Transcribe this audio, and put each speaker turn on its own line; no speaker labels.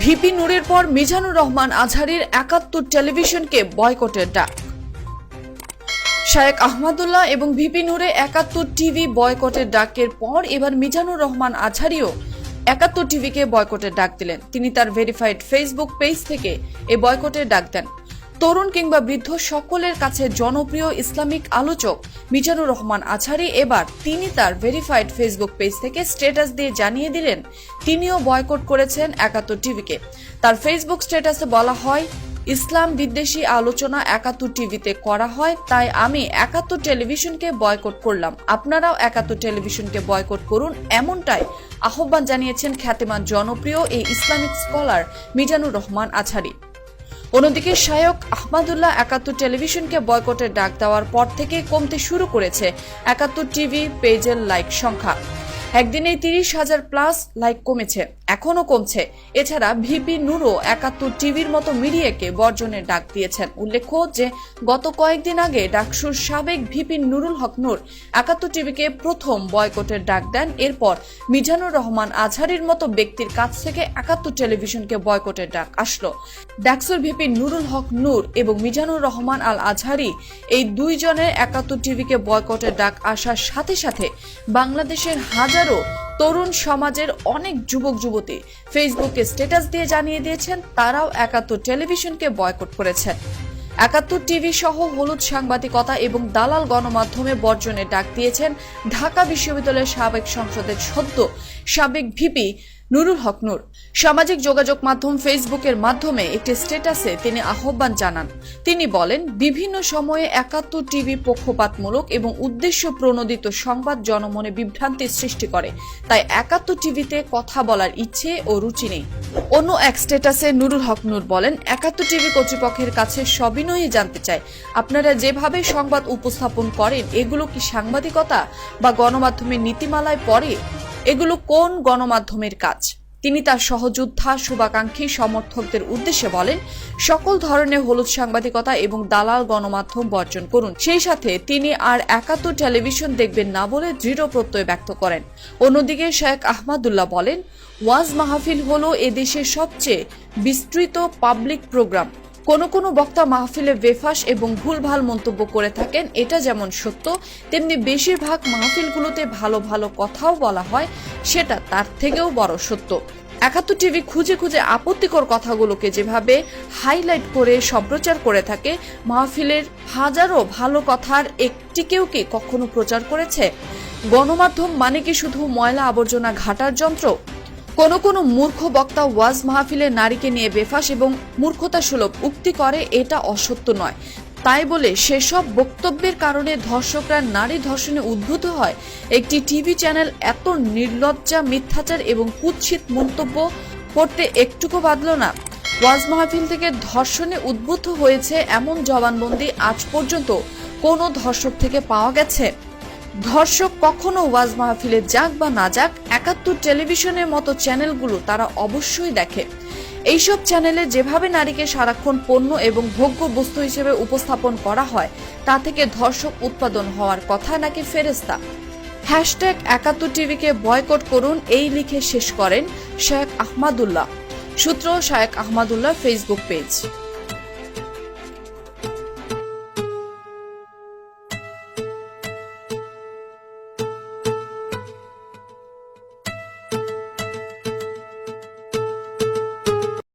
VP নূরের পর মিজানুর রহমান আজহারীর ৭১ টেলিভিশনকে বয়কটের ডাক। শায়েখ আহমদুল্লাহ এবং ভিপি নূরে ৭১ টিভি বয়কটের ডাকের পর এবার মিজানুর রহমান আজহারীও ৭১ টিভিকে বয়কটের ডাক দিলেন। তিনি তার ভেরিফাইড ফেসবুক পেজ থেকে এই বয়কটের ডাক দেন। তরুণ কিংবা বৃদ্ধ সকলের কাছে জনপ্রিয় ইসলামিক আলোচক মিজানুর রহমান আজহারী এবার তিনি তার ভেরিফাইড ফেসবুক পেজ থেকে স্ট্যাটাস দিয়ে জানিয়ে দিলেন তিনিও বয়কট করেছেন ৭১ টিভিকে। তার ফেসবুক স্ট্যাটাসে বলা হয়, ইসলাম বিদ্বেষী আলোচনা ৭১ টিভিতে করা হয়, তাই আমি ৭১ টেলিভিশনকে বয়কট করলাম। আপনারাও ৭১ টেলিভিশনকে বয়কট করুন, এমনটাই আহ্বান জানিয়েছেন খ্যাতিমান জনপ্রিয় এই ইসলামিক স্কলার মিজানুর রহমান আজহারী। অন্যদিকে শায়েখ আহমদুল্লাহ ৭১ টেলিভিশনকে বয়কটের ডাক দেওয়ার পর থেকে কমতে শুরু করেছে ৭১ টিভি পেজের লাইক সংখ্যা। একদিনে ৩০,০০০ প্লাস লাইক কমেছে, এখনো কমছে। এছাড়া ভিপি নূরও ৭১ টিভির মতো মিডিয়াকে বর্জনের ডাক দিয়েছেন। উল্লেখ্য যে গত কয়েকদিন আগে ডাকসুর সাবেক ভিপি নুরুল হক নূর ৭১ টিভিকে প্রথম বয়কটের ডাক দেন। এরপর মিজানুর রহমান আজহারীর মতো ব্যক্তির কাছ থেকে ৭১ টেলিভিশনকে বয়কটের ডাক আসলো। ডাকসুর ভিপি নুরুল হক নূর এবং মিজানুর রহমান আল আজহারী এই দুইজনের ৭১ টিভিকে বয়কটের ডাক আসার সাথে সাথে বাংলাদেশের হাজারো তরুণ সমাজের অনেক যুবক যুবতী ফেসবুকে স্ট্যাটাস দিয়ে জানিয়ে দিয়েছেন তারাও ৭১ টেলিভিশনকে বয়কট করেছেন। ৭১ টিভি সহ হলুদ সাংবাদিকতা এবং দালাল গণমাধ্যমে বর্জনের ডাক দিয়েছেন ঢাকা বিশ্ববিদ্যালয়ের সাবেক সংসদের সদ্য সাবেক ভিপি নুরুল হক নূর। সামাজিক যোগাযোগ মাধ্যম ফেসবুকের মাধ্যমে একটি স্ট্যাটাসে তিনি আহ্বান জানান। তিনি বলেন, বিভিন্ন সময়ে ৭১ টিভি পক্ষপাতমূলক এবং উদ্দেশ্য প্রণোদিত সংবাদ জনমনে বিভ্রান্তি সৃষ্টি করে, তাই ৭১ টিভিতে কথা বলার ইচ্ছে ও রুচি নেই। অন্য এক স্ট্যাটাসে নুরুল হক নূর বলেন, ৭১ টিভি কর্তৃপক্ষের কাছে সবিনয়ে জানতে চাই, আপনারা যেভাবে সংবাদ উপস্থাপন করেন এগুলো কি সাংবাদিকতা বা গণমাধ্যমের নীতিমালায় পড়ে? এগুলো কোন গণমাধ্যমের কাজ? তিনি তার সহযোদ্ধা শুভাকাঙ্ক্ষী সমর্থকদের উদ্দেশ্যে বলেন, সকল ধরনের হলুদ সাংবাদিকতা এবং দালাল গণমাধ্যম বর্জন করুন। সেই সাথে তিনি আর ৭১ টেলিভিশন দেখবেন না বলে দৃঢ় প্রত্যয় ব্যক্ত করেন। অন্যদিকে শায়েখ আহমদুল্লাহ বলেন, ওয়াজ মাহফিল হলো এদেশের সবচেয়ে বিস্তৃত পাবলিক প্রোগ্রাম। কোনো বক্তা মাহফিলে বেফাস এবং ভুলভাল মন্তব্য করে থাকেন, এটা যেমন সত্য তেমনি বেশিরভাগ মাহফিলগুলোতে ভালো ভালো কথাও বলা হয়, সেটা তার থেকেও বড় সত্য। ৭১ টিভি খুঁজে খুঁজে আপত্তিকর কথাগুলোকে যেভাবে হাইলাইট করে সম্প্রচার করে থাকে, মাহফিলের হাজারো ভালো কথার একটিকেও কি কখনো প্রচার করেছে? গণমাধ্যম মানে কি শুধু ময়লা আবর্জনা ঘাটার যন্ত্র? কোনো মূর্খ বক্তা ওয়াজ মাহফিলে নারীকে নিয়ে বেফাস এবং মূর্খতা সুলভ উক্তি করে, এটা অসত্য নয়। তাই বলে সেসব বক্তব্যের কারণে ধর্ষকরা নারী ধর্ষণে উদ্বুদ্ধ হয়? একটি টিভি চ্যানেল এত নির্লজ্জা, মিথ্যাচার এবং কুৎসিত মন্তব্য করতে একটুকু বাধল না? ওয়াজ মাহফিল থেকে ধর্ষণে উদ্বুদ্ধ হয়েছে এমন জবানবন্দি আজ পর্যন্ত কোনো ধর্ষক থেকে পাওয়া গেছে? ধর্ষক কখনো ওয়াজ মাহফিলে যাক বা না যাক, ৭১ টেলিভিশনের মতো চ্যানেলগুলো তারা অবশ্যই দেখে। এইসব চ্যানেলে যেভাবে নারীকে সারাক্ষণ পণ্য এবং ভোগ্য বস্তু হিসেবে উপস্থাপন করা হয়, তা থেকে ধর্ষক উৎপাদন হওয়ার কথা নাকি ফেরেস্তা। #৭১ টিভিকে বয়কট করুন এই লিখে শেষ করেন শায়েখ আহমদুল্লাহ। সূত্র শায়েখ আহমদুল্লাহ ফেসবুক পেজ।